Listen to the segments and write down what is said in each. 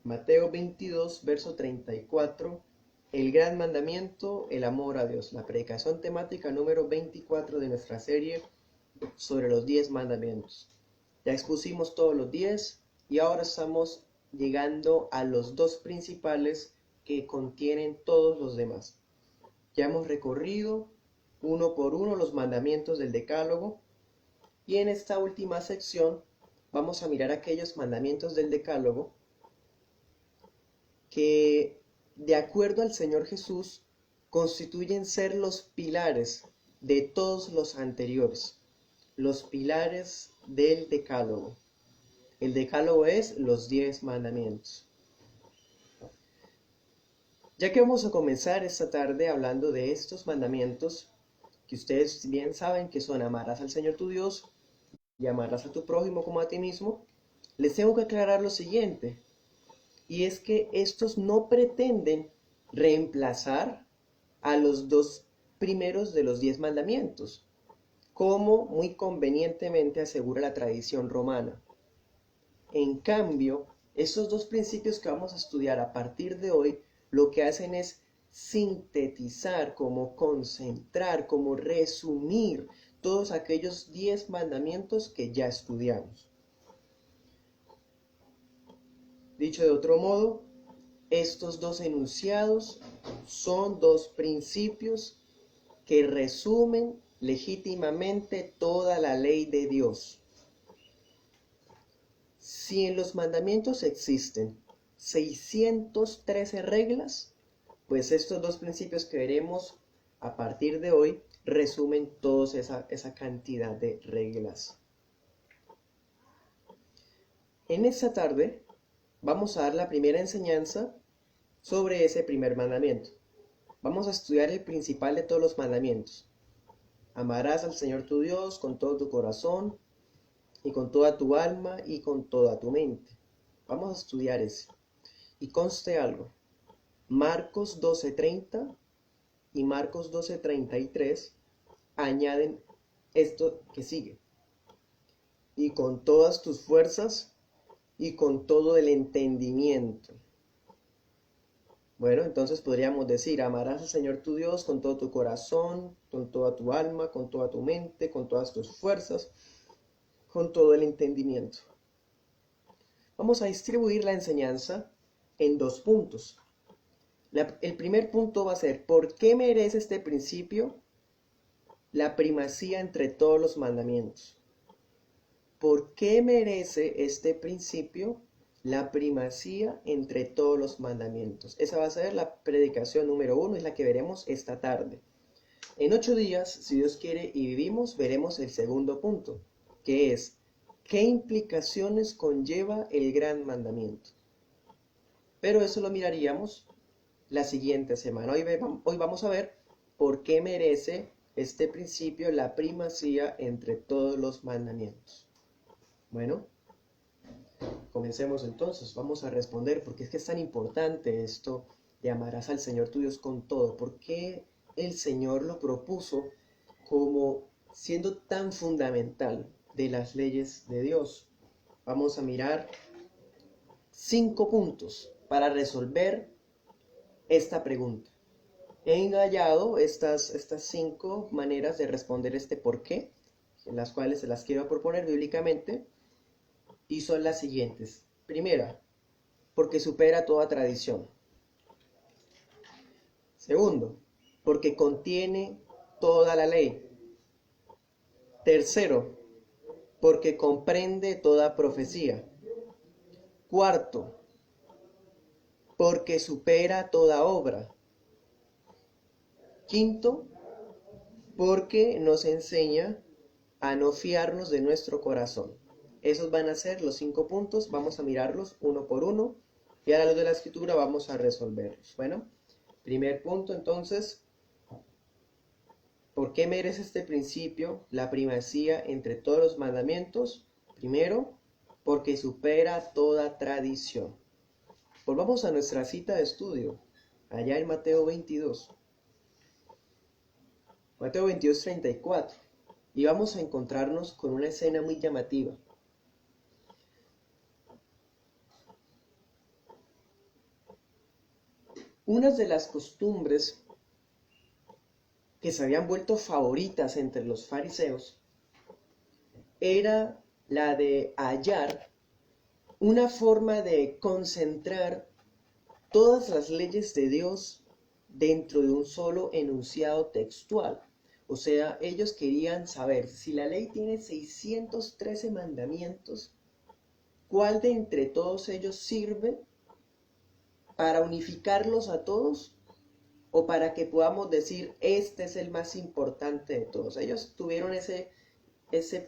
Mateo 22, verso 34, el gran mandamiento, el amor a Dios. La predicación temática número 24 de nuestra serie sobre los 10 mandamientos. Ya expusimos todos los 10 y ahora estamos llegando a los dos principales que contienen todos los demás. Ya hemos recorrido uno por uno los mandamientos del Decálogo y en esta última sección vamos a mirar aquellos mandamientos del Decálogo que, de acuerdo al Señor Jesús, constituyen ser los pilares de todos los anteriores, los pilares del Decálogo. El Decálogo es los 10 mandamientos. Ya que vamos a comenzar esta tarde hablando de estos mandamientos, que ustedes bien saben que son: amarás al Señor tu Dios y amarás a tu prójimo como a ti mismo, les tengo que aclarar lo siguiente, y es que estos no pretenden reemplazar a los dos primeros de los 10 mandamientos, como muy convenientemente asegura la tradición romana. En cambio, estos dos principios que vamos a estudiar a partir de hoy, lo que hacen es sintetizar, como concentrar, como resumir todos aquellos 10 mandamientos que ya estudiamos. Dicho de otro modo, estos dos enunciados son dos principios que resumen legítimamente toda la ley de Dios. Si en los mandamientos existen 613 reglas, pues estos dos principios que veremos a partir de hoy resumen toda esa cantidad de reglas. En esta tarde vamos a dar la primera enseñanza sobre ese primer mandamiento. Vamos a estudiar el principal de todos los mandamientos. Amarás al Señor tu Dios con todo tu corazón y con toda tu alma y con toda tu mente. Vamos a estudiar ese. Y conste algo. Marcos 12:30 y Marcos 12:33 añaden esto que sigue. Y con todas tus fuerzas y con todo el entendimiento. Bueno, entonces podríamos decir: amarás al Señor tu Dios con todo tu corazón, con toda tu alma, con toda tu mente, con todas tus fuerzas, con todo el entendimiento. Vamos a distribuir la enseñanza en dos puntos. El primer punto va a ser: ¿por qué merece este principio la primacía entre todos los mandamientos? ¿Por qué merece este principio la primacía entre todos los mandamientos? Esa va a ser la predicación número 1, es la que veremos esta tarde. En 8 días, si Dios quiere y vivimos, veremos el segundo punto, que es: ¿qué implicaciones conlleva el gran mandamiento? Pero eso lo miraríamos la siguiente semana. Hoy vamos a ver por qué merece este principio la primacía entre todos los mandamientos. Bueno, comencemos entonces. Vamos a responder por qué es que es tan importante esto de amarás al Señor tu Dios con todo. ¿Por qué el Señor lo propuso como siendo tan fundamental de las leyes de Dios? Vamos a mirar 5 puntos para resolver esta pregunta. He engañado estas 5 maneras de responder este por qué, en las cuales se las quiero proponer bíblicamente, y son las siguientes. Primera, porque supera toda tradición. Segundo, porque contiene toda la ley. Tercero, porque comprende toda profecía. Cuarto, porque supera toda obra. Quinto, porque nos enseña a no fiarnos de nuestro corazón. Esos van a ser los 5 puntos, vamos a mirarlos uno por uno y a la luz de la escritura vamos a resolverlos. Bueno, primer punto entonces: ¿por qué merece este principio la primacía entre todos los mandamientos? Primero, porque supera toda tradición. Volvamos a nuestra cita de estudio, allá en Mateo 22. Mateo 22:34. Y vamos a encontrarnos con una escena muy llamativa. Una de las costumbres que se habían vuelto favoritas entre los fariseos era la de hallar una forma de concentrar todas las leyes de Dios dentro de un solo enunciado textual. O sea, ellos querían saber si la ley tiene 613 mandamientos, ¿cuál de entre todos ellos sirve para unificarlos a todos o para que podamos decir este es el más importante de todos? Ellos tuvieron ese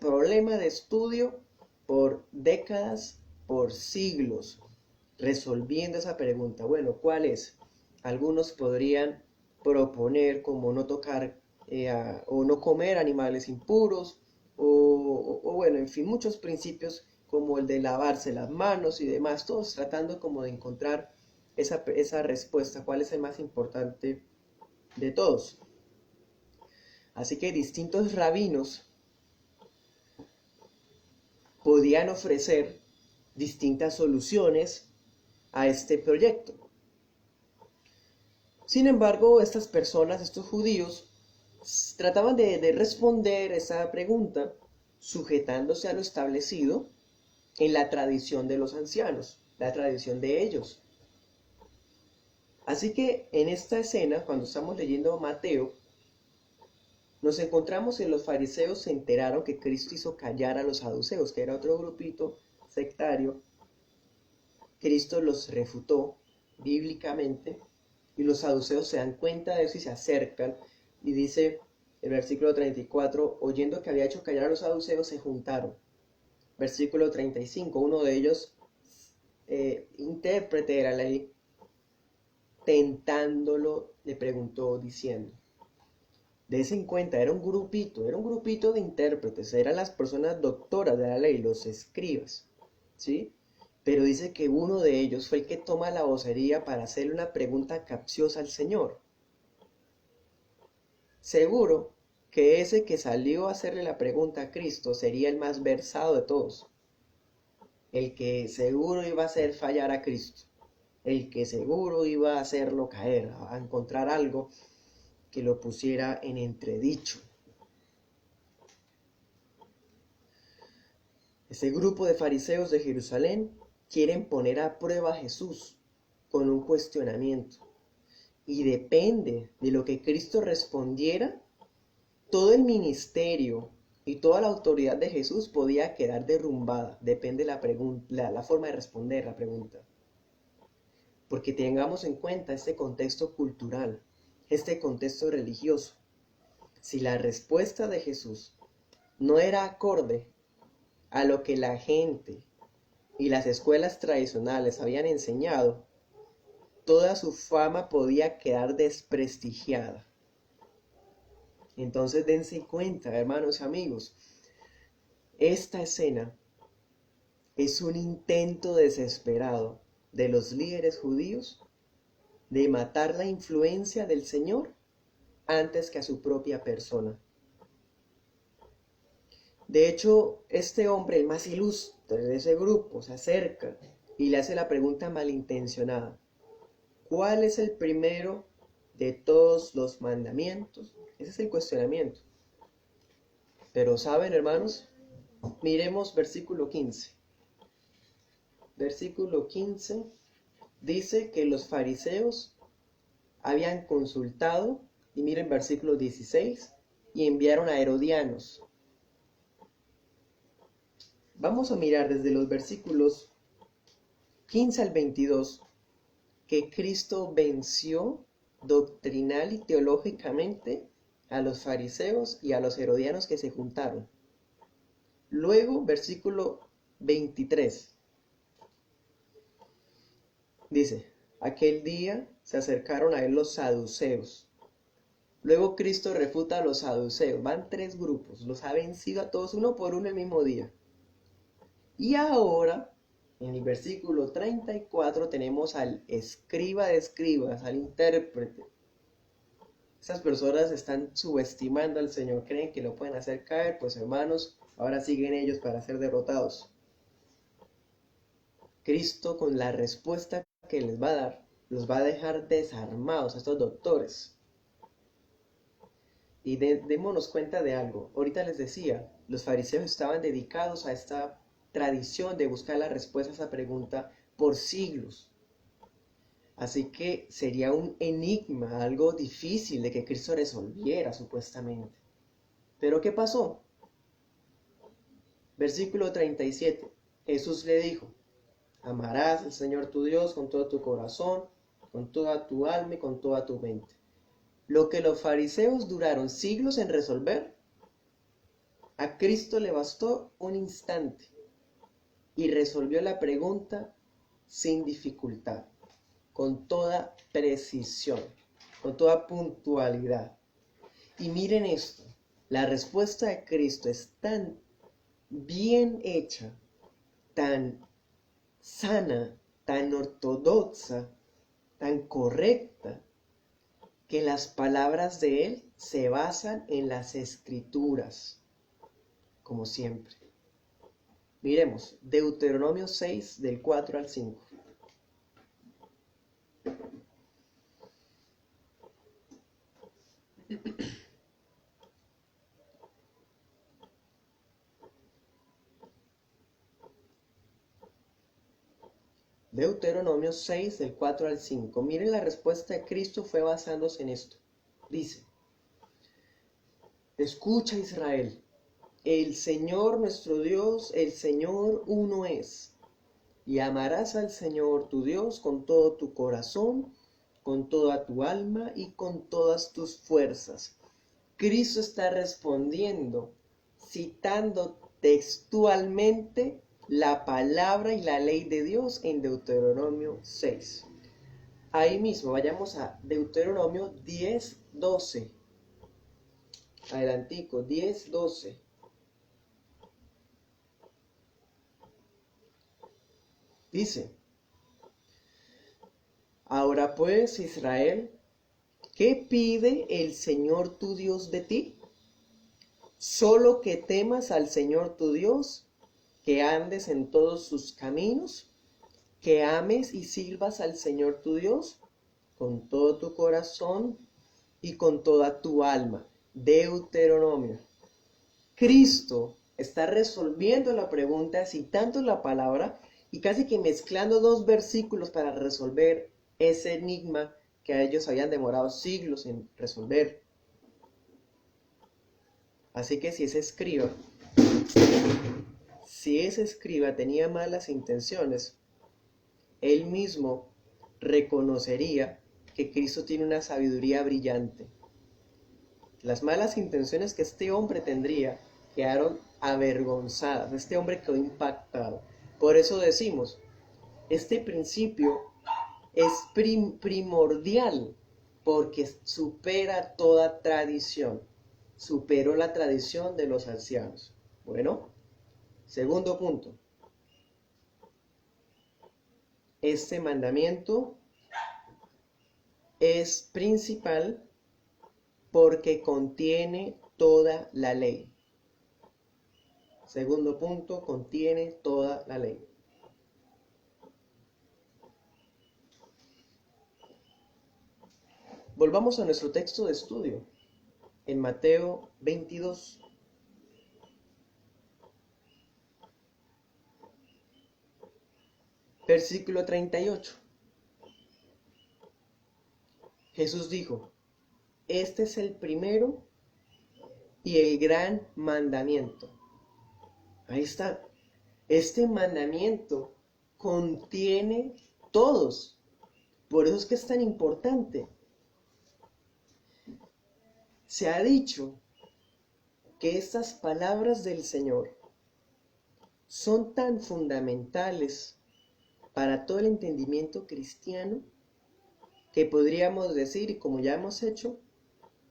problema de estudio por décadas, por siglos, resolviendo esa pregunta. Bueno, ¿cuál es? Algunos podrían proponer como no tocar o no comer animales impuros, o bueno, en fin, muchos principios como el de lavarse las manos y demás, todos tratando como de encontrar esa respuesta, cuál es el más importante de todos. Así que distintos rabinos podían ofrecer distintas soluciones a este proyecto. Sin embargo, estas personas, estos judíos, trataban de responder esa pregunta sujetándose a lo establecido en la tradición de los ancianos, la tradición de ellos. Así que en esta escena, cuando estamos leyendo Mateo, nos encontramos que los fariseos se enteraron que Cristo hizo callar a los saduceos, que era otro grupito sectario. Cristo los refutó bíblicamente y los saduceos se dan cuenta de eso y se acercan. Y dice el versículo 34, oyendo que había hecho callar a los saduceos, se juntaron. Versículo 35, uno de ellos, intérprete de la ley, tentándolo, le preguntó diciendo, dése en cuenta, era un grupito de intérpretes, eran las personas doctoras de la ley, los escribas, ¿sí? Pero dice que uno de ellos fue el que toma la vocería para hacerle una pregunta capciosa al Señor. Seguro que ese que salió a hacerle la pregunta a Cristo sería el más versado de todos, el que seguro iba a hacer fallar a Cristo, el que seguro iba a hacerlo caer, a encontrar algo que lo pusiera en entredicho. Ese grupo de fariseos de Jerusalén quieren poner a prueba a Jesús con un cuestionamiento. Y depende de lo que Cristo respondiera, todo el ministerio y toda la autoridad de Jesús podía quedar derrumbada. Depende la forma de responder la pregunta. Porque tengamos en cuenta este contexto cultural, este contexto religioso. Si la respuesta de Jesús no era acorde a lo que la gente y las escuelas tradicionales habían enseñado, toda su fama podía quedar desprestigiada. Entonces dense cuenta, hermanos y amigos, esta escena es un intento desesperado de los líderes judíos de matar la influencia del Señor antes que a su propia persona. De hecho, este hombre, el más ilustre de ese grupo, se acerca y le hace la pregunta malintencionada. ¿Cuál es el primero de todos los mandamientos? Ese es el cuestionamiento. Pero ¿saben, hermanos? Miremos versículo 15. Versículo 15 dice que los fariseos habían consultado, y miren versículo 16, y enviaron a herodianos. Vamos a mirar desde los versículos 15 al 22 que Cristo venció doctrinal y teológicamente a los fariseos y a los herodianos que se juntaron. Luego, versículo 23, dice, aquel día se acercaron a él los saduceos. Luego Cristo refuta a los saduceos. Van tres grupos, los ha vencido a todos uno por uno el mismo día. Y ahora, en el versículo 34, tenemos al escriba de escribas, al intérprete. Esas personas están subestimando al Señor, creen que lo pueden hacer caer, pues hermanos, ahora siguen ellos para ser derrotados. Cristo, con la respuesta que les va a dar, Los va a dejar desarmados a estos doctores. Y démonos cuenta de algo. Ahorita les decía, los fariseos estaban dedicados a esta tradición de buscar la respuesta a esa pregunta por siglos. Así que sería un enigma, algo difícil de que Cristo resolviera supuestamente. Pero ¿qué pasó? Versículo 37. Jesús le dijo: amarás al Señor tu Dios con todo tu corazón, con toda tu alma y con toda tu mente. Lo que los fariseos duraron siglos en resolver, a Cristo le bastó un instante y resolvió la pregunta sin dificultad, con toda precisión, con toda puntualidad. Y miren esto, la respuesta de Cristo es tan bien hecha, tan sana, tan ortodoxa, tan correcta, que las palabras de Él se basan en las Escrituras, como siempre. Miremos, Deuteronomio 6, del 4 al 5. Deuteronomio 6, del 4 al 5. Miren, la respuesta de Cristo fue basándose en esto. Dice: escucha, Israel, el Señor nuestro Dios, el Señor uno es. Y amarás al Señor tu Dios con todo tu corazón, con toda tu alma y con todas tus fuerzas. Cristo está respondiendo, citando textualmente la palabra y la ley de Dios en Deuteronomio 6. Ahí mismo, vayamos a Deuteronomio 10, 12. Adelantico, 10, 12. Dice: ahora pues, Israel, ¿qué pide el Señor tu Dios de ti? Solo que temas al Señor tu Dios, que andes en todos sus caminos, que ames y sirvas al Señor tu Dios con todo tu corazón y con toda tu alma. Deuteronomio. Cristo está resolviendo la pregunta citando la palabra y casi que mezclando dos versículos para resolver ese enigma que a ellos habían demorado siglos en resolver. Así que si ese escriba tenía malas intenciones, él mismo reconocería que Cristo tiene una sabiduría brillante. Las malas intenciones que este hombre tendría quedaron avergonzadas. Este hombre quedó impactado. Por eso decimos, este principio es primordial porque supera toda tradición. Superó la tradición de los ancianos. Bueno, segundo punto. Este mandamiento es principal porque contiene toda la ley. Segundo punto, contiene toda la ley. Volvamos a nuestro texto de estudio, en Mateo 22. Versículo 38. Jesús dijo: este es el primero y el gran mandamiento. Ahí está. Este mandamiento contiene todos. Por eso es que es tan importante. Se ha dicho que estas palabras del Señor son tan fundamentales para todo el entendimiento cristiano que podríamos decir, como ya hemos hecho,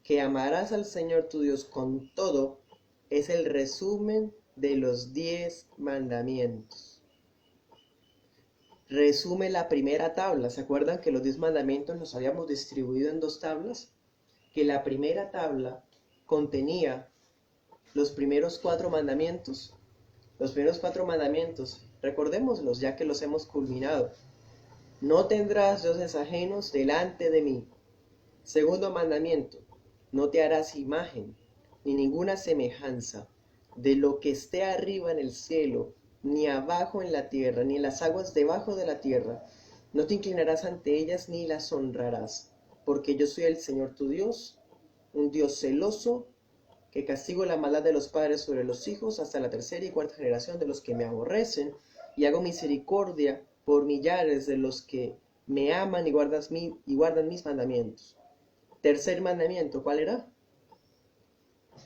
que amarás al Señor tu Dios con todo es el resumen de los 10 mandamientos. Resume la primera tabla. ¿Se acuerdan que los 10 mandamientos los habíamos distribuido en 2 tablas? Que la primera tabla contenía los primeros 4 mandamientos. Los primeros 4 mandamientos, recordémoslos ya que los hemos culminado. No tendrás dioses ajenos delante de mí. Segundo mandamiento, no te harás imagen, ni ninguna semejanza de lo que esté arriba en el cielo, ni abajo en la tierra, ni en las aguas debajo de la tierra. No te inclinarás ante ellas ni las honrarás, porque yo soy el Señor tu Dios, un Dios celoso, que castigo la maldad de los padres sobre los hijos hasta la tercera y cuarta generación de los que me aborrecen, y hago misericordia por millares de los que me aman y guardan mis mandamientos. Tercer mandamiento, ¿cuál era?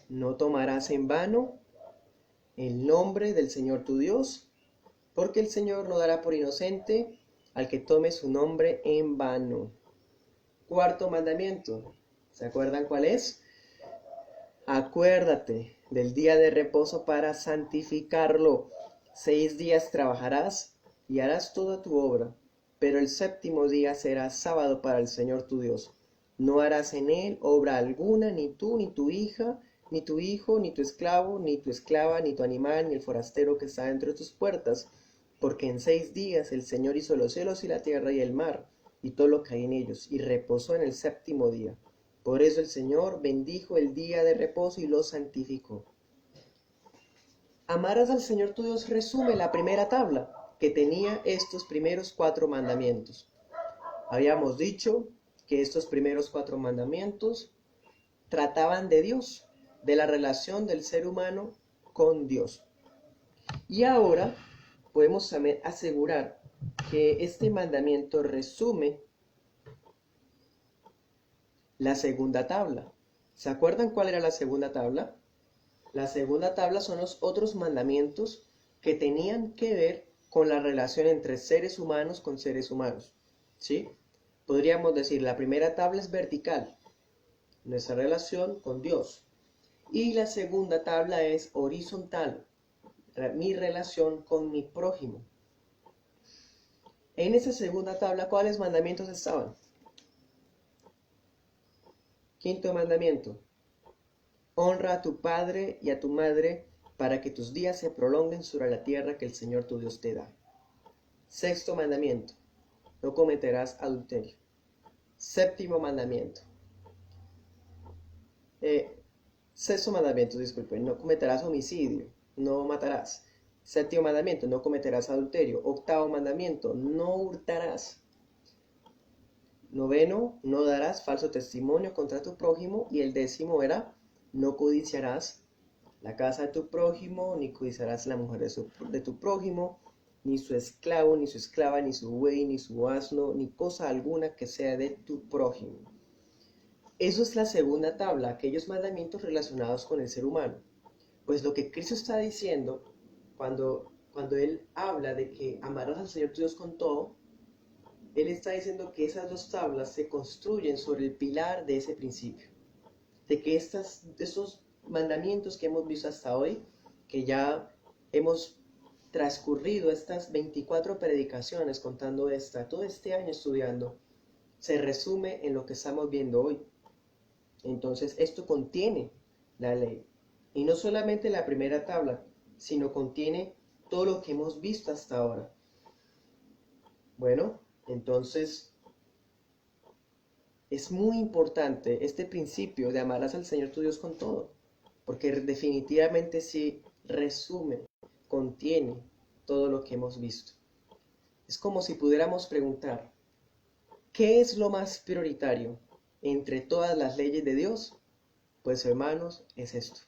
No tomarás en vano el nombre del Señor tu Dios, porque el Señor no dará por inocente al que tome su nombre en vano. Cuarto mandamiento, ¿se acuerdan cuál es? Acuérdate del día de reposo para santificarlo. 6 días trabajarás y harás toda tu obra, pero el séptimo día será sábado para el Señor tu Dios. No harás en él obra alguna, ni tú, ni tu hija, ni tu hijo, ni tu esclavo, ni tu esclava, ni tu animal, ni el forastero que está dentro de tus puertas, porque en 6 días el Señor hizo los cielos y la tierra y el mar, y todo lo que hay en ellos, y reposó en el séptimo día. Por eso el Señor bendijo el día de reposo y lo santificó. Amarás al Señor tu Dios resume la primera tabla, que tenía estos primeros 4 mandamientos. Habíamos dicho que estos primeros 4 mandamientos trataban de Dios, de la relación del ser humano con Dios. Y ahora podemos también asegurar que este mandamiento resume la segunda tabla. ¿Se acuerdan cuál era la segunda tabla? La segunda tabla son los otros mandamientos que tenían que ver con la relación entre seres humanos con seres humanos. ¿Sí? Podríamos decir, la primera tabla es vertical, nuestra relación con Dios. Y la segunda tabla es horizontal, mi relación con mi prójimo. En esa segunda tabla, ¿cuáles mandamientos estaban? Quinto mandamiento. Honra a tu padre y a tu madre para que tus días se prolonguen sobre la tierra que el Señor tu Dios te da. Sexto mandamiento. No cometerás adulterio. Séptimo mandamiento. Sexto mandamiento, disculpen. No cometerás homicidio. No matarás. Séptimo mandamiento. No cometerás adulterio. Octavo mandamiento. No hurtarás. Noveno. No darás falso testimonio contra tu prójimo. Y el décimo era: no codiciarás la casa de tu prójimo, ni codiciarás la mujer de tu prójimo, ni su esclavo, ni su esclava, ni su buey, ni su asno, ni cosa alguna que sea de tu prójimo. Eso es la segunda tabla, aquellos mandamientos relacionados con el ser humano. Pues lo que Cristo está diciendo cuando Él habla de que amarás al Señor tu Dios con todo, Él está diciendo que esas 2 tablas se construyen sobre el pilar de ese principio. De que esos mandamientos que hemos visto hasta hoy, que ya hemos transcurrido estas 24 predicaciones contando todo este año estudiando, se resume en lo que estamos viendo hoy. Entonces esto contiene la ley. Y no solamente la primera tabla, sino contiene todo lo que hemos visto hasta ahora. Bueno, entonces es muy importante este principio de amarás al Señor tu Dios con todo, porque definitivamente sí resume, contiene todo lo que hemos visto. Es como si pudiéramos preguntar, ¿qué es lo más prioritario entre todas las leyes de Dios? Pues hermanos, es esto.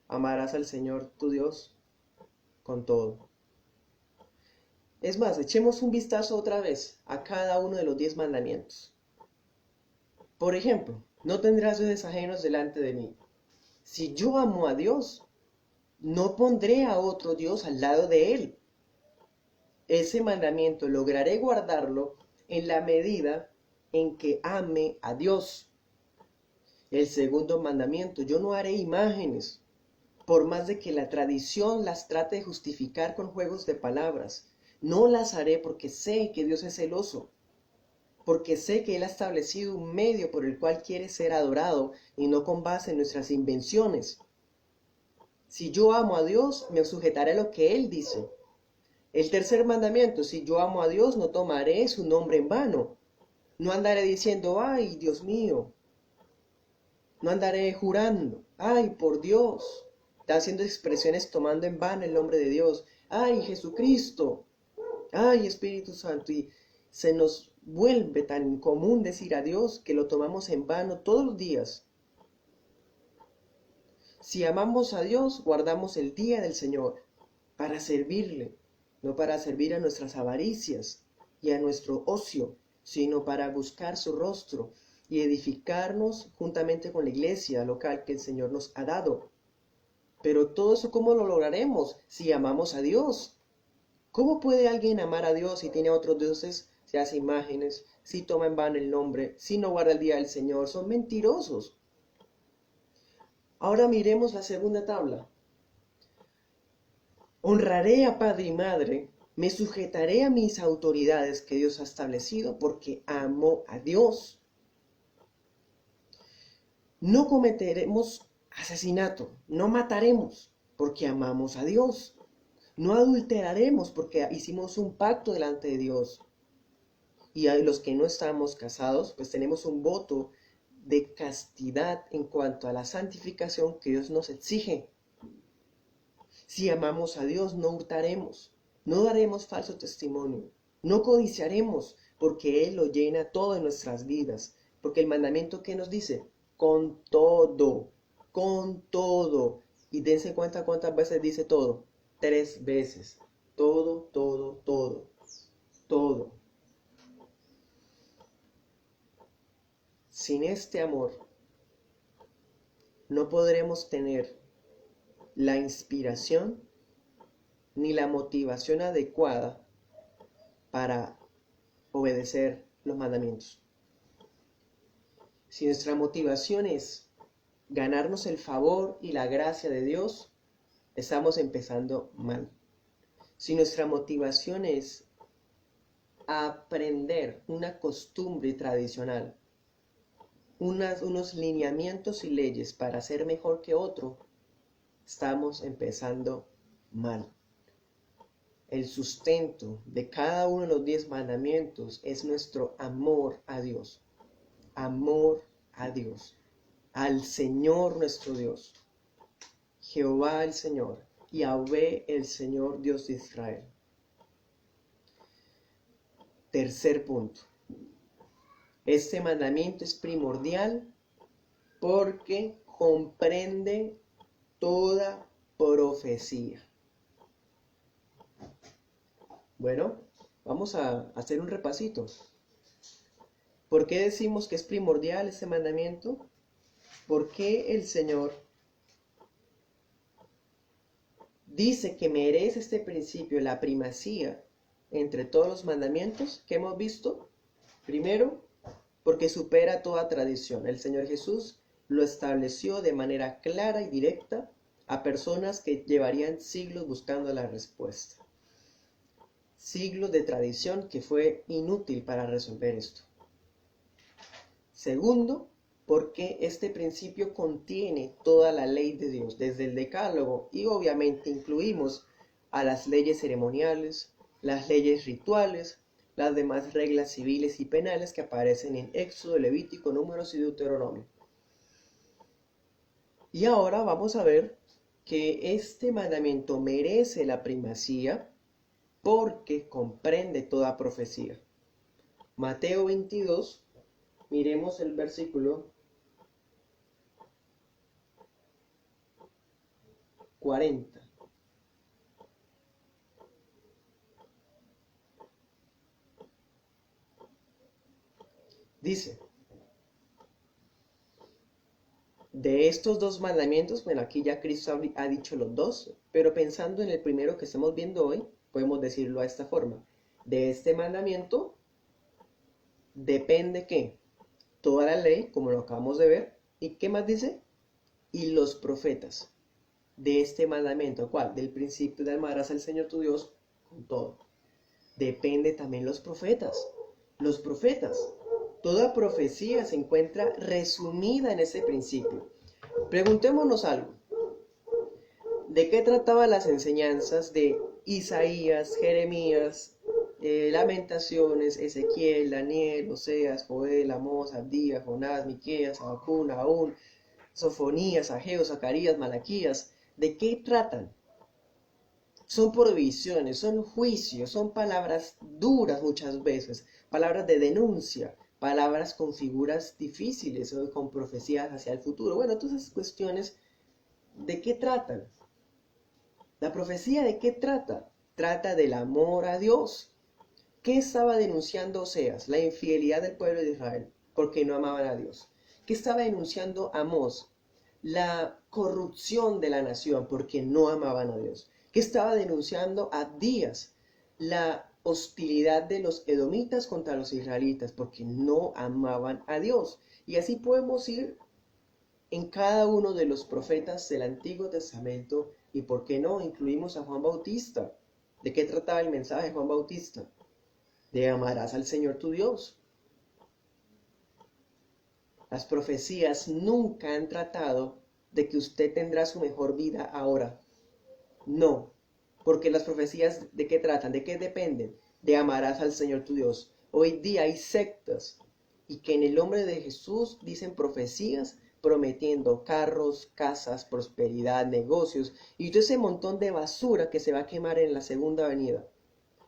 Amarás al Señor tu Dios con todo. Es más, echemos un vistazo otra vez a cada uno de los 10 mandamientos. Por ejemplo, no tendrás dioses ajenos delante de mí. Si yo amo a Dios, no pondré a otro Dios al lado de Él. Ese mandamiento lograré guardarlo en la medida en que ame a Dios. El segundo mandamiento, yo no haré imágenes, por más de que la tradición las trate de justificar con juegos de palabras. No las haré porque sé que Dios es celoso, porque sé que Él ha establecido un medio por el cual quiere ser adorado y no con base en nuestras invenciones. Si yo amo a Dios, me sujetaré a lo que Él dice. El tercer mandamiento, si yo amo a Dios, no tomaré su nombre en vano. No andaré diciendo, ay, Dios mío. No andaré jurando, ay, por Dios. Está haciendo expresiones tomando en vano el nombre de Dios. Ay, Jesucristo. Ay, Espíritu Santo. Y se nos vuelve tan común decir a Dios que lo tomamos en vano todos los días. Si amamos a Dios, guardamos el día del Señor para servirle, no para servir a nuestras avaricias y a nuestro ocio, sino para buscar su rostro y edificarnos juntamente con la iglesia local que el Señor nos ha dado. Pero todo eso, ¿cómo lo lograremos si amamos a Dios? ¿Cómo puede alguien amar a Dios si tiene a otros dioses, si hace imágenes, si toma en vano el nombre, si no guarda el día del Señor? Son mentirosos. Ahora miremos la segunda tabla. Honraré a padre y madre, me sujetaré a mis autoridades que Dios ha establecido porque amo a Dios. No cometeremos asesinato, no mataremos porque amamos a Dios. No adulteraremos porque hicimos un pacto delante de Dios. Y a los que no estamos casados, pues tenemos un voto de castidad en cuanto a la santificación que Dios nos exige. Si amamos a Dios, no hurtaremos, no daremos falso testimonio, no codiciaremos, porque Él lo llena todo en nuestras vidas. Porque el mandamiento que nos dice, con todo, con todo. Y dense cuenta cuántas veces dice todo. 3 veces. Todo, todo, todo, todo. Sin este amor, no podremos tener la inspiración ni la motivación adecuada para obedecer los mandamientos. Si nuestra motivación es ganarnos el favor y la gracia de Dios, estamos empezando mal. Si nuestra motivación es aprender una costumbre tradicional, unos lineamientos y leyes para ser mejor que otro, estamos empezando mal. El sustento de cada uno de los 10 mandamientos es nuestro amor a Dios. Amor a Dios. Al Señor nuestro Dios. Jehová el Señor. Yahvé el Señor Dios de Israel. Tercer punto. Este mandamiento es primordial porque comprende toda profecía. Bueno, vamos a hacer un repasito. ¿Por qué decimos que es primordial este mandamiento? ¿Por qué el Señor dice que merece este principio la primacía entre todos los mandamientos que hemos visto? Primero, porque supera toda tradición. El Señor Jesús lo estableció de manera clara y directa a personas que llevarían siglos buscando la respuesta. Siglos de tradición que fue inútil para resolver esto. Segundo, porque este principio contiene toda la ley de Dios, desde el Decálogo, y obviamente incluimos a las leyes ceremoniales, las leyes rituales, las demás reglas civiles y penales que aparecen en Éxodo, Levítico, Números y Deuteronomio. Y ahora vamos a ver que este mandamiento merece la primacía porque comprende toda profecía. Mateo 22, miremos el versículo 40. Dice, de estos 2 mandamientos, bueno, aquí ya Cristo ha dicho los 2, pero pensando en el primero que estamos viendo hoy, podemos decirlo a esta forma. De este mandamiento depende ¿qué? Toda la ley, como lo acabamos de ver. ¿Y qué más dice? Y los profetas. De este mandamiento, ¿cuál? Del principio de amarás al Señor tu Dios con todo. Depende también los profetas. Los profetas. Toda profecía se encuentra resumida en ese principio. Preguntémonos algo. ¿De qué trataban las enseñanzas de Isaías, Jeremías, Lamentaciones, Ezequiel, Daniel, Oseas, Joel, Amós, Abdías, Jonás, Miqueas, Habacuc, Nahum, Sofonías, Ageo, Zacarías, Malaquías. ¿De qué tratan? Son prohibiciones, son juicios, son palabras duras muchas veces, palabras de denuncia, palabras con figuras difíciles o con profecías hacia el futuro. Bueno, todas esas cuestiones, ¿de qué tratan? ¿La profecía de qué trata? Trata del amor a Dios. ¿Qué estaba denunciando Oseas? La infidelidad del pueblo de Israel, porque no amaban a Dios. ¿Qué estaba denunciando Amós? La corrupción de la nación, porque no amaban a Dios. ¿Qué estaba denunciando Abdías? La hostilidad de los edomitas contra los israelitas, porque no amaban a Dios. Y así podemos ir en cada uno de los profetas del Antiguo Testamento, y por qué no, incluimos a Juan Bautista. ¿De qué trataba el mensaje de Juan Bautista? De amarás al Señor tu Dios. Las profecías nunca han tratado de que usted tendrá su mejor vida ahora. No, porque las profecías ¿de qué tratan? ¿De qué dependen? De amarás al Señor tu Dios. Hoy día hay sectas y que en el nombre de Jesús dicen profecías prometiendo carros, casas, prosperidad, negocios y todo ese montón de basura que se va a quemar en la segunda venida.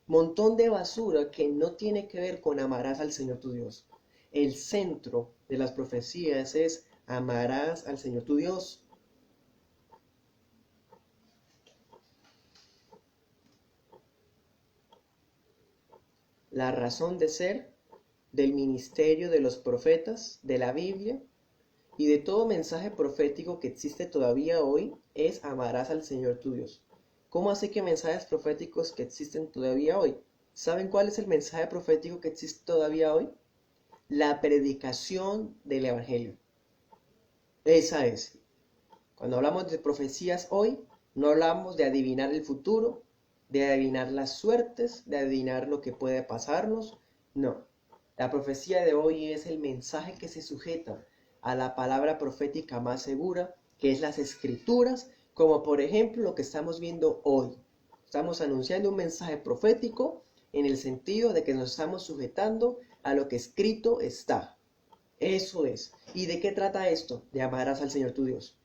Montón de basura que no tiene que ver con amarás al Señor tu Dios. El centro de las profecías es amarás al Señor tu Dios. La razón de ser del ministerio de los profetas, de la Biblia y de todo mensaje profético que existe todavía hoy es amarás al Señor tu Dios. ¿Cómo hace que mensajes proféticos que existen todavía hoy? ¿Saben cuál es el mensaje profético que existe todavía hoy? La predicación del Evangelio. Esa es. Cuando hablamos de profecías hoy, no hablamos de adivinar el futuro, de adivinar las suertes, de adivinar lo que puede pasarnos. No. La profecía de hoy es el mensaje que se sujeta a la palabra profética más segura, que es las Escrituras, como por ejemplo lo que estamos viendo hoy. Estamos anunciando un mensaje profético en el sentido de que nos estamos sujetando a lo que escrito está. Eso es. ¿Y de qué trata esto? De amarás al Señor tu Dios.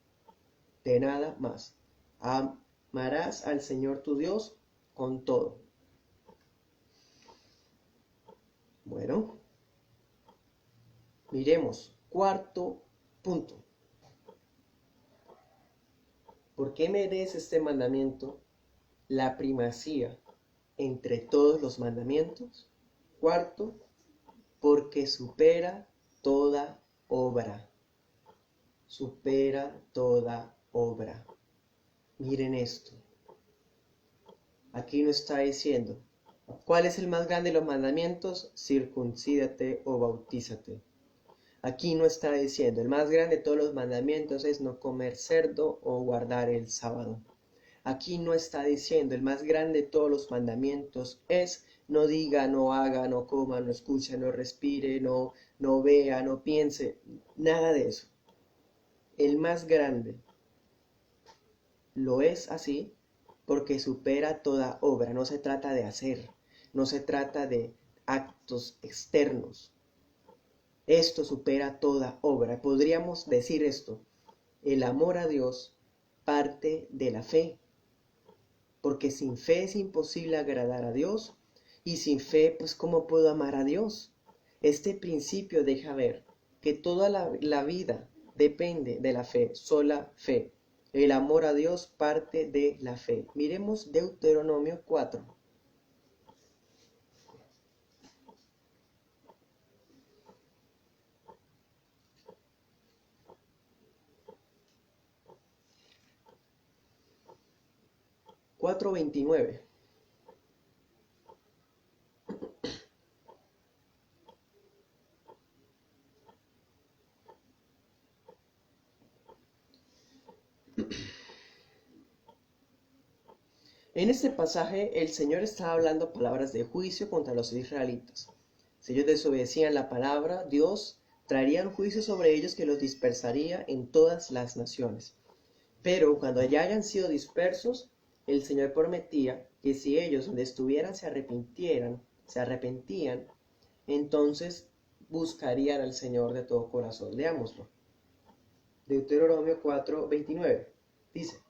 De nada más. Amarás al Señor tu Dios con todo. Bueno, miremos. Cuarto punto. ¿Por qué merece este mandamiento la primacía entre todos los mandamientos? Cuarto, porque supera toda obra. Supera toda obra. Miren esto. Aquí no está diciendo, ¿cuál es el más grande de los mandamientos? Circuncídate o bautízate. Aquí no está diciendo, el más grande de todos los mandamientos es no comer cerdo o guardar el sábado. Aquí no está diciendo, el más grande de todos los mandamientos es no diga, no haga, no coma, no escuche, no respire, no vea, no piense, nada de eso. El más grande lo es así porque supera toda obra. No se trata de hacer, no se trata de actos externos. Esto supera toda obra. Podríamos decir esto: el amor a Dios parte de la fe, porque sin fe es imposible agradar a Dios, y sin fe, pues, ¿cómo puedo amar a Dios? Este principio deja ver que toda la vida depende de la fe, sola fe. El amor a Dios parte de la fe. Miremos Deuteronomio 4. Cuatro 29. En este pasaje el Señor estaba hablando palabras de juicio contra los israelitas. Si ellos desobedecían la palabra, Dios traería un juicio sobre ellos que los dispersaría en todas las naciones. Pero cuando ya hayan sido dispersos, el Señor prometía que si ellos donde estuvieran se arrepentían, entonces buscarían al Señor de todo corazón. Leámoslo. Deuteronomio 4:29 dice: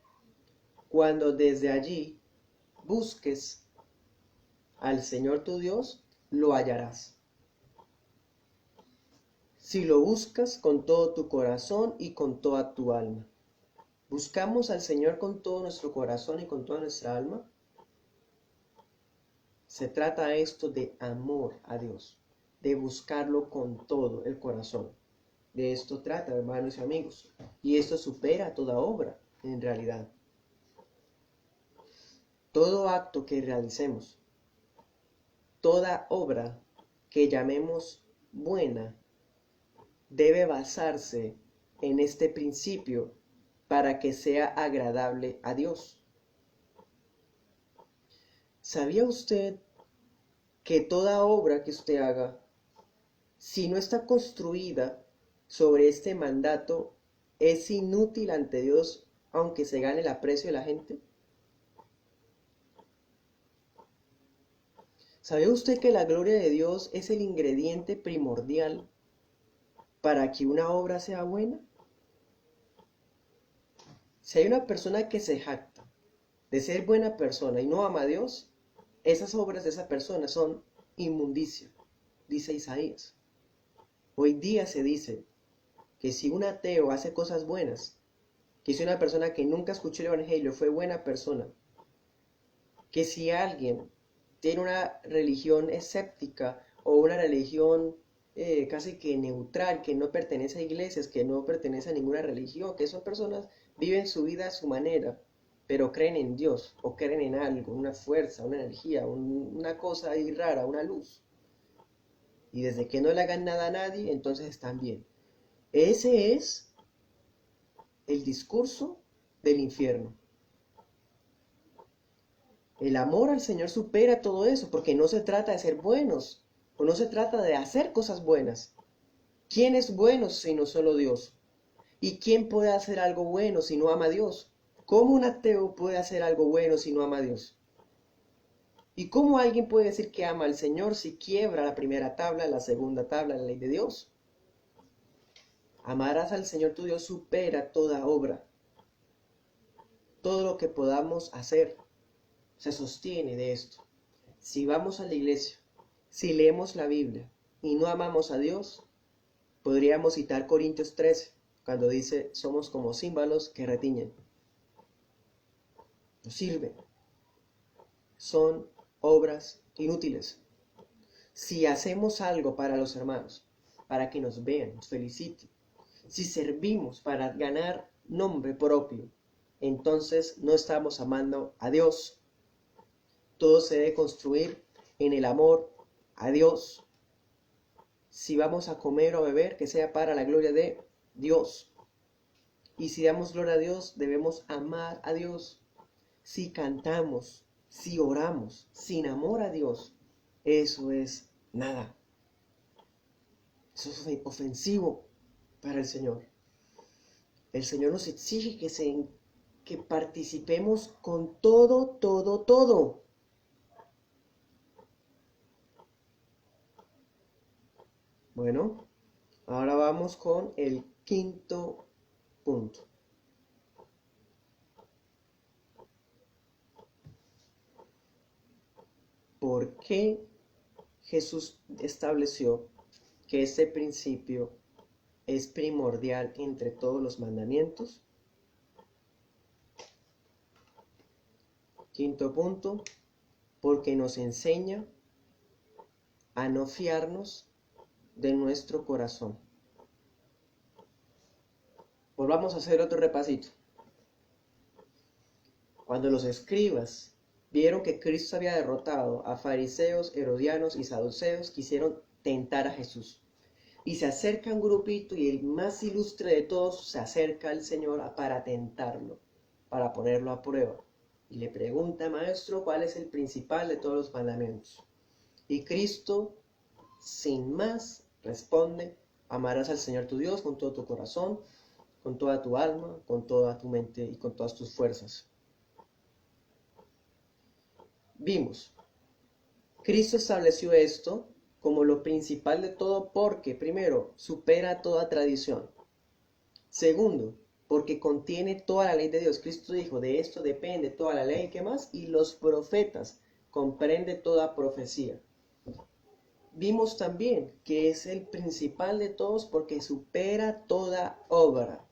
cuando desde allí busques al Señor tu Dios, lo hallarás. Si lo buscas con todo tu corazón y con toda tu alma. ¿Buscamos al Señor con todo nuestro corazón y con toda nuestra alma? Se trata esto de amor a Dios, de buscarlo con todo el corazón. De esto trata, hermanos y amigos. Y esto supera toda obra, en realidad. Todo acto que realicemos, toda obra que llamemos buena, debe basarse en este principio para que sea agradable a Dios. ¿Sabía usted que toda obra que usted haga, si no está construida sobre este mandato, es inútil ante Dios, aunque se gane el aprecio de la gente? ¿Sabía usted que la gloria de Dios es el ingrediente primordial para que una obra sea buena? Si hay una persona que se jacta de ser buena persona y no ama a Dios, esas obras de esa persona son inmundicia, dice Isaías. Hoy día se dice que si un ateo hace cosas buenas, que si una persona que nunca escuchó el Evangelio fue buena persona, que si alguien tiene una religión escéptica o una religión casi que neutral, que no pertenece a iglesias, que no pertenece a ninguna religión, que son personas viven su vida a su manera, pero creen en Dios o creen en algo, una fuerza, una energía, una cosa ahí rara, una luz. Y desde que no le hagan nada a nadie, entonces están bien. Ese es el discurso del infierno. El amor al Señor supera todo eso, porque no se trata de ser buenos, o no se trata de hacer cosas buenas. ¿Quién es bueno sino solo Dios? ¿Y quién puede hacer algo bueno si no ama a Dios? ¿Cómo un ateo puede hacer algo bueno si no ama a Dios? ¿Y cómo alguien puede decir que ama al Señor si quiebra la primera tabla, la segunda tabla, la ley de Dios? Amarás al Señor tu Dios supera toda obra. Todo lo que podamos hacer se sostiene de esto. Si vamos a la iglesia, si leemos la Biblia y no amamos a Dios, podríamos citar Corintios 13, cuando dice, somos como címbalos que retiñen. No sirven. Son obras inútiles. Si hacemos algo para los hermanos, para que nos vean, nos feliciten, si servimos para ganar nombre propio, entonces no estamos amando a Dios. Todo se debe construir en el amor a Dios. Si vamos a comer o a beber, que sea para la gloria de Dios. Y si damos gloria a Dios, debemos amar a Dios. Si cantamos, si oramos sin amor a Dios, eso es nada. Eso es ofensivo para el Señor. El Señor nos exige que participemos con todo, todo, todo. Bueno, ahora vamos con el quinto punto. ¿Por qué Jesús estableció que este principio es primordial entre todos los mandamientos? Quinto punto, porque nos enseña a no fiarnos de nuestro corazón. Volvamos a hacer otro repasito. Cuando los escribas vieron que Cristo había derrotado a fariseos, herodianos y saduceos, quisieron tentar a Jesús. Y se acerca un grupito y el más ilustre de todos se acerca al Señor para tentarlo, para ponerlo a prueba. Y le pregunta, maestro, ¿cuál es el principal de todos los mandamientos? Y Cristo, sin más, responde, amarás al Señor tu Dios con todo tu corazón, con toda tu alma, con toda tu mente y con todas tus fuerzas. Vimos, Cristo estableció esto como lo principal de todo porque, primero, supera toda tradición. Segundo, porque contiene toda la ley de Dios. Cristo dijo, de esto depende toda la ley, ¿qué más? Y los profetas, comprende toda profecía. Vimos también que es el principal de todos porque supera toda obra.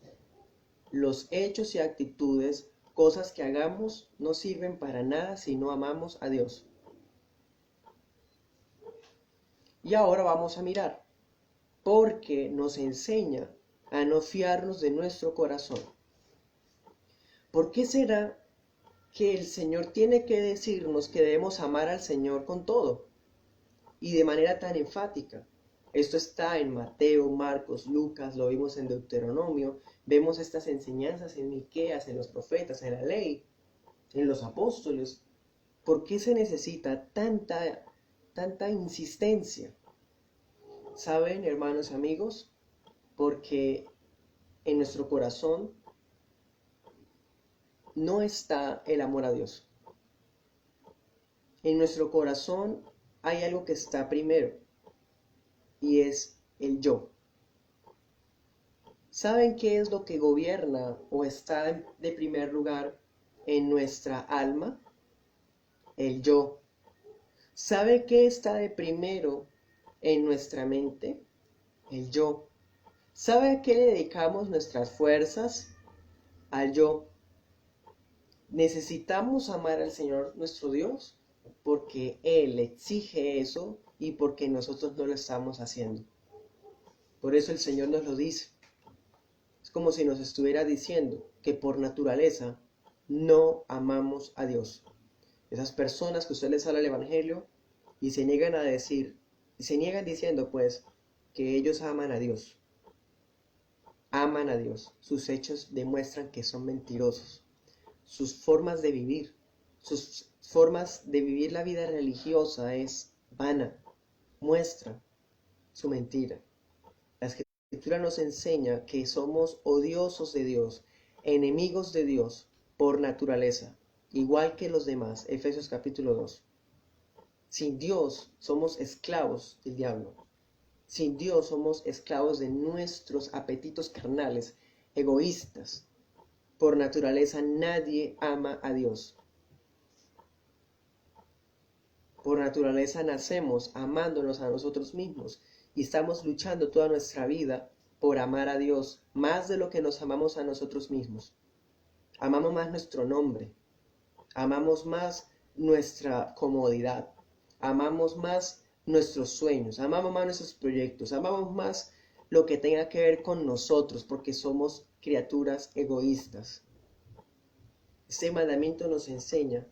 Los hechos y actitudes, cosas que hagamos, no sirven para nada si no amamos a Dios. Y ahora vamos a mirar, porque nos enseña a no fiarnos de nuestro corazón. ¿Por qué será que el Señor tiene que decirnos que debemos amar al Señor con todo y de manera tan enfática? Esto está en Mateo, Marcos, Lucas, lo vimos en Deuteronomio, vemos estas enseñanzas en Miqueas, en los profetas, en la ley, en los apóstoles. ¿Por qué se necesita tanta insistencia? ¿Saben, hermanos y amigos? Porque en nuestro corazón no está el amor a Dios. En nuestro corazón hay algo que está primero y es el yo. ¿Saben qué es lo que gobierna o está de primer lugar en nuestra alma? El yo. ¿Sabe qué está de primero en nuestra mente? El yo. ¿Sabe a qué le dedicamos nuestras fuerzas? Al yo. Necesitamos amar al Señor nuestro Dios porque Él exige eso y porque nosotros no lo estamos haciendo. Por eso el Señor nos lo dice. Es como si nos estuviera diciendo que por naturaleza no amamos a Dios. Esas personas que usted les habla el Evangelio y se niegan a decir, se niegan diciendo pues que ellos aman a Dios. Aman a Dios. Sus hechos demuestran que son mentirosos. Sus formas de vivir la vida religiosa es vana, muestra su mentira. La Escritura nos enseña que somos odiosos de Dios, enemigos de Dios por naturaleza, igual que los demás. Efesios capítulo 2. Sin Dios somos esclavos del diablo. Sin Dios somos esclavos de nuestros apetitos carnales, egoístas. Por naturaleza nadie ama a Dios. Por naturaleza nacemos amándonos a nosotros mismos y estamos luchando toda nuestra vida por amar a Dios más de lo que nos amamos a nosotros mismos. Amamos más nuestro nombre, amamos más nuestra comodidad, amamos más nuestros sueños, amamos más nuestros proyectos, amamos más lo que tenga que ver con nosotros porque somos criaturas egoístas. Este mandamiento nos enseña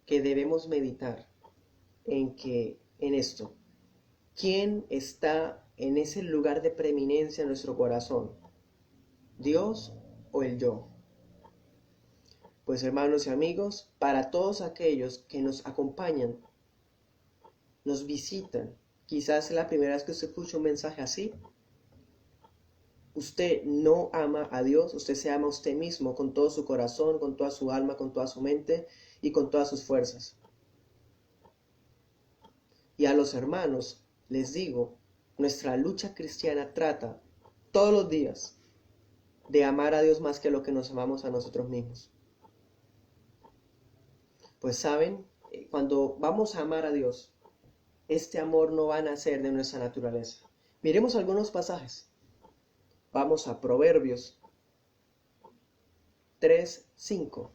que debemos meditar en esto. ¿Quién está en ese lugar de preeminencia en nuestro corazón? ¿Dios o el yo? Pues hermanos y amigos, para todos aquellos que nos acompañan, nos visitan, quizás es la primera vez que usted escucha un mensaje así, usted no ama a Dios, usted se ama a usted mismo con todo su corazón, con toda su alma, con toda su mente y con todas sus fuerzas. Y a los hermanos les digo, nuestra lucha cristiana trata todos los días de amar a Dios más que lo que nos amamos a nosotros mismos. Pues saben, cuando vamos a amar a Dios, este amor no va a nacer de nuestra naturaleza. Miremos algunos pasajes. Vamos a Proverbios 3:5.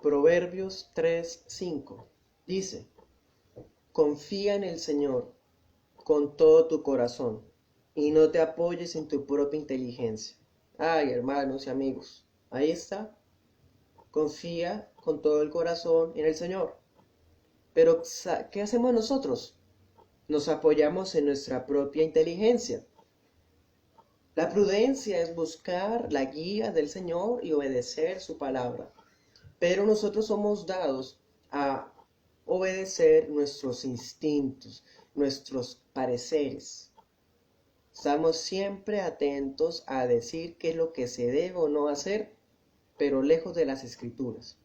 Proverbios 3:5 dice, confía en el Señor con todo tu corazón y no te apoyes en tu propia inteligencia. Ay, hermanos y amigos, ahí está. Confía con todo el corazón en el Señor. Pero, ¿qué hacemos nosotros? Nos apoyamos en nuestra propia inteligencia. La prudencia es buscar la guía del Señor y obedecer su palabra. Pero nosotros somos dados a obedecer nuestros instintos, nuestros pareceres. Estamos siempre atentos a decir qué es lo que se debe o no hacer, pero lejos de las escrituras.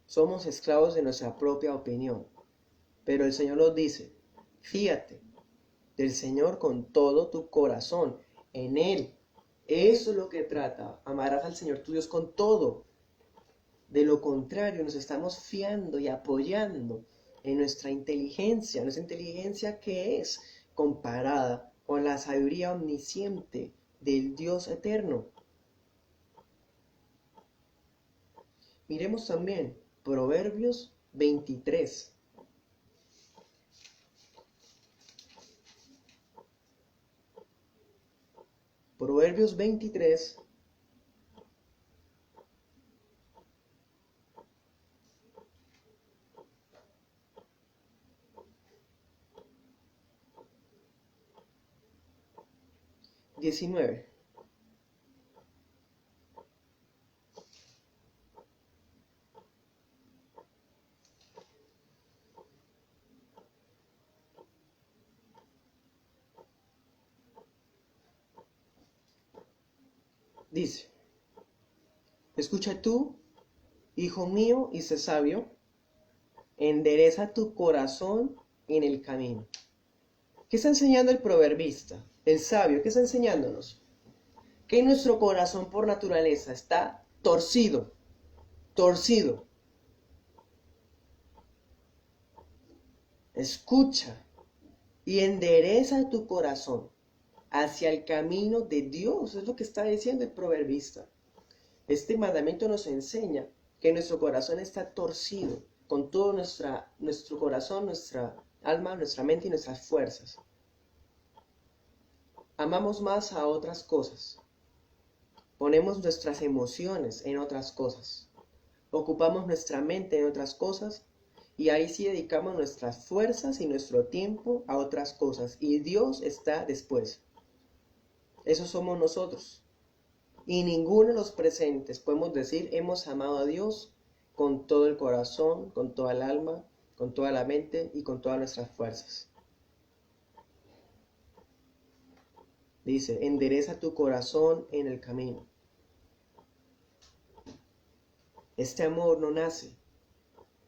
Somos esclavos de nuestra propia opinión. Pero el Señor nos dice, fíate del Señor con todo tu corazón, en Él. Eso es lo que trata. Amarás al Señor tu Dios con todo. De lo contrario, nos estamos fiando y apoyando en nuestra inteligencia que es comparada con la sabiduría omnisciente del Dios eterno. Miremos también Proverbios 23. Proverbios 23. (19) Dice, escucha tú, hijo mío, y sé sabio, endereza tu corazón en el camino. ¿Qué está enseñando el proverbista? El sabio, ¿qué está enseñándonos? Que nuestro corazón por naturaleza está torcido. Escucha y endereza tu corazón hacia el camino de Dios. Es lo que está diciendo el proverbista. Este mandamiento nos enseña que nuestro corazón está torcido con todo nuestro corazón, nuestra alma, nuestra mente y nuestras fuerzas. Amamos más a otras cosas. Ponemos nuestras emociones en otras cosas. Ocupamos nuestra mente en otras cosas y ahí sí dedicamos nuestras fuerzas y nuestro tiempo a otras cosas. Y Dios está después. Eso somos nosotros. Y ninguno de los presentes podemos decir hemos amado a Dios con todo el corazón, con toda el alma, con toda la mente y con todas nuestras fuerzas. Dice, endereza tu corazón en el camino. Este amor no nace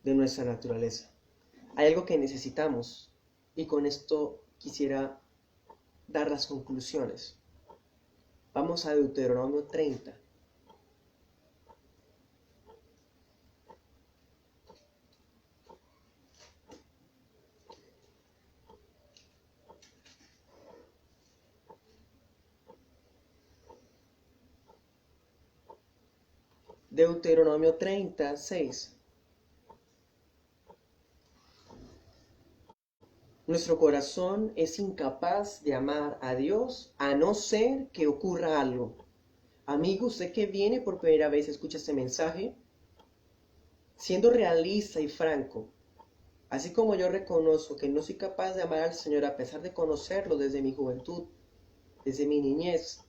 de nuestra naturaleza. Hay algo que necesitamos y con esto quisiera dar las conclusiones. Vamos a Deuteronomio 30. Deuteronomio 36. Nuestro corazón es incapaz de amar a Dios a no ser que ocurra algo. Amigo, usted que viene por primera vez, escucha este mensaje, siendo realista y franco, así como yo reconozco que no soy capaz de amar al Señor a pesar de conocerlo desde mi juventud, desde mi niñez,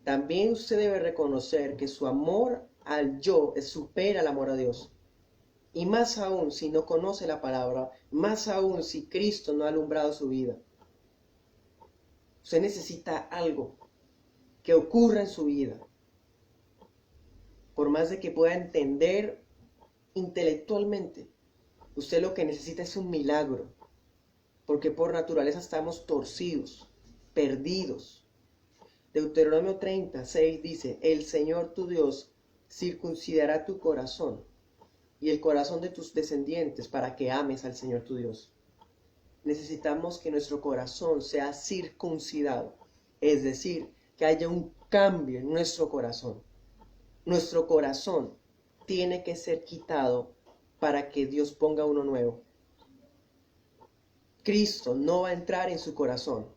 también usted debe reconocer que su amor al yo supera el amor a Dios. Y más aún si no conoce la palabra, más aún si Cristo no ha alumbrado su vida. Usted necesita algo que ocurra en su vida. Por más de que pueda entender intelectualmente, usted lo que necesita es un milagro. Porque por naturaleza estamos torcidos, perdidos. Deuteronomio 36 dice, el Señor tu Dios circuncidará tu corazón y el corazón de tus descendientes para que ames al Señor tu Dios. Necesitamos que nuestro corazón sea circuncidado, es decir, que haya un cambio en nuestro corazón. Nuestro corazón tiene que ser quitado para que Dios ponga uno nuevo. Cristo no va a entrar en su corazón,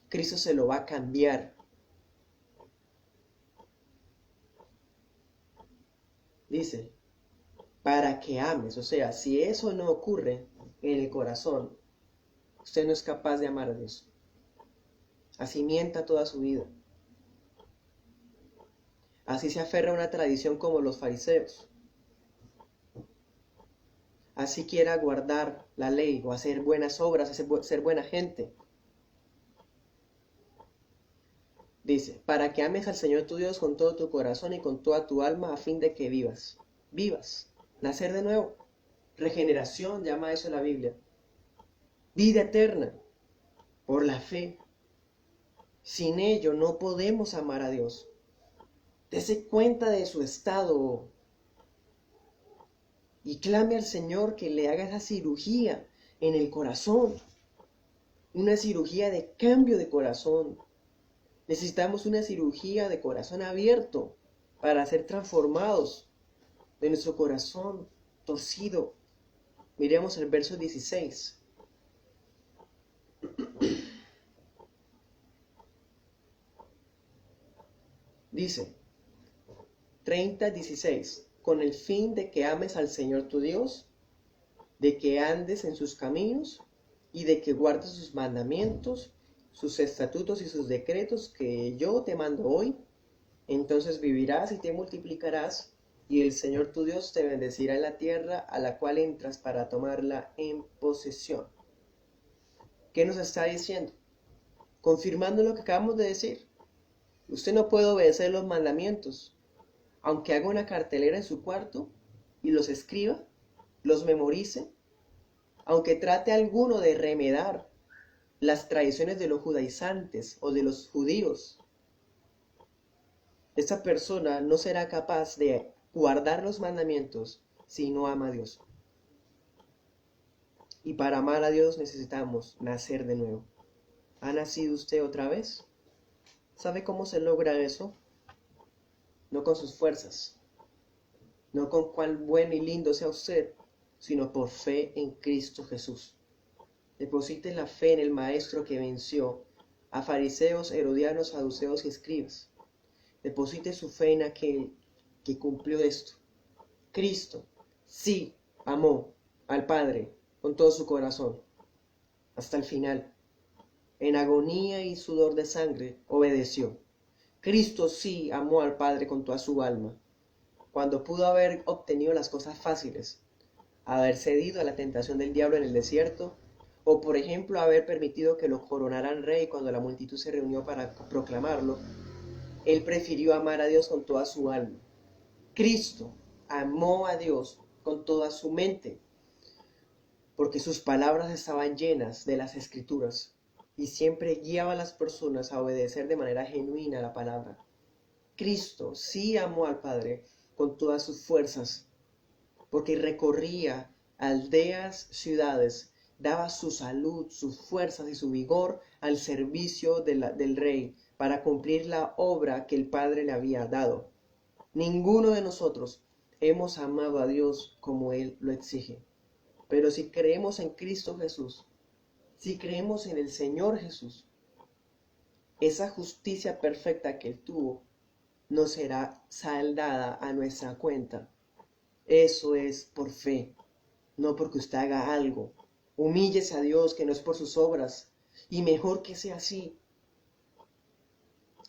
Cristo se lo va a cambiar. Dice, para que ames, o sea, si eso no ocurre en el corazón, usted no es capaz de amar a Dios. Así mienta toda su vida. Así se aferra a una tradición como los fariseos. Así quiera guardar la ley o hacer buenas obras, ser buena gente. Dice, para que ames al Señor tu Dios con todo tu corazón y con toda tu alma a fin de que vivas. Vivas. Nacer de nuevo. Regeneración, llama eso la Biblia. Vida eterna. Por la fe. Sin ello no podemos amar a Dios. Dese cuenta de su estado y clame al Señor que le haga esa cirugía en el corazón. Una cirugía de cambio de corazón. Necesitamos una cirugía de corazón abierto para ser transformados de nuestro corazón torcido. Miremos el verso 16. Dice 30:16, con el fin de que ames al Señor tu Dios, de que andes en sus caminos y de que guardes sus mandamientos, sus estatutos y sus decretos que yo te mando hoy, entonces vivirás y te multiplicarás, y el Señor tu Dios te bendecirá en la tierra a la cual entras para tomarla en posesión. ¿Qué nos está diciendo? Confirmando lo que acabamos de decir. Usted no puede obedecer los mandamientos, aunque haga una cartelera en su cuarto y los escriba, los memorice, aunque trate alguno de remedar las tradiciones de los judaizantes o de los judíos. Esta persona no será capaz de guardar los mandamientos si no ama a Dios. Y para amar a Dios necesitamos nacer de nuevo. ¿Ha nacido usted otra vez? ¿Sabe cómo se logra eso? No con sus fuerzas, no con cuán bueno y lindo sea usted, sino por fe en Cristo Jesús. Deposite la fe en el Maestro que venció a fariseos, herodianos, saduceos y escribas. Deposite su fe en aquel que cumplió esto. Cristo sí amó al Padre con todo su corazón, hasta el final. En agonía y sudor de sangre obedeció. Cristo sí amó al Padre con toda su alma, cuando pudo haber obtenido las cosas fáciles, haber cedido a la tentación del diablo en el desierto, o por ejemplo haber permitido que lo coronaran rey cuando la multitud se reunió para proclamarlo. Él prefirió amar a Dios con toda su alma. Cristo amó a Dios con toda su mente, porque sus palabras estaban llenas de las Escrituras y siempre guiaba a las personas a obedecer de manera genuina la palabra. Cristo sí amó al Padre con todas sus fuerzas, porque recorría aldeas, ciudades, daba su salud, sus fuerzas y su vigor al servicio del Rey para cumplir la obra que el Padre le había dado. Ninguno de nosotros hemos amado a Dios como Él lo exige. Pero si creemos en Cristo Jesús, si creemos en el Señor Jesús, esa justicia perfecta que Él tuvo nos será saldada a nuestra cuenta. Eso es por fe, no porque usted haga algo. Humíllese a Dios, que no es por sus obras, y mejor que sea así,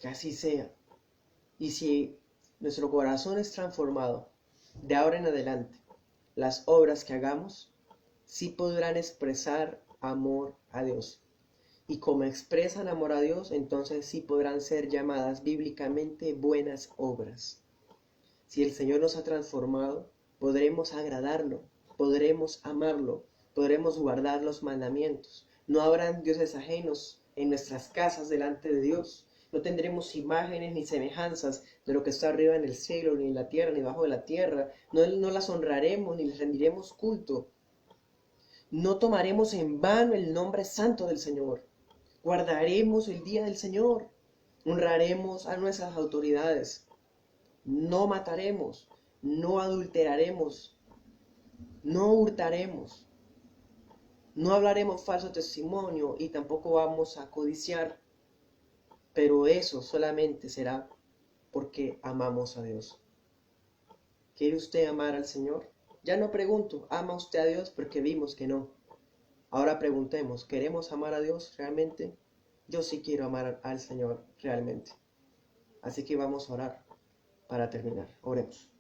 que así sea. Y si nuestro corazón es transformado, de ahora en adelante, las obras que hagamos sí podrán expresar amor a Dios. Y como expresan amor a Dios, entonces sí podrán ser llamadas bíblicamente buenas obras. Si el Señor nos ha transformado, podremos agradarlo, podremos amarlo, podremos guardar los mandamientos. No habrán dioses ajenos en nuestras casas delante de Dios. No tendremos imágenes ni semejanzas de lo que está arriba en el cielo, ni en la tierra, ni bajo de la tierra. No las honraremos, ni les rendiremos culto. No tomaremos en vano el nombre santo del Señor. Guardaremos el día del Señor. Honraremos a nuestras autoridades. No mataremos, no adulteraremos, no hurtaremos, no hablaremos falso testimonio y tampoco vamos a codiciar. Pero eso solamente será porque amamos a Dios. ¿Quiere usted amar al Señor? Ya no pregunto, ¿ama usted a Dios? Porque vimos que no. Ahora preguntemos, ¿queremos amar a Dios realmente? yo sí quiero amar al Señor realmente. Así que vamos a orar para terminar. Oremos.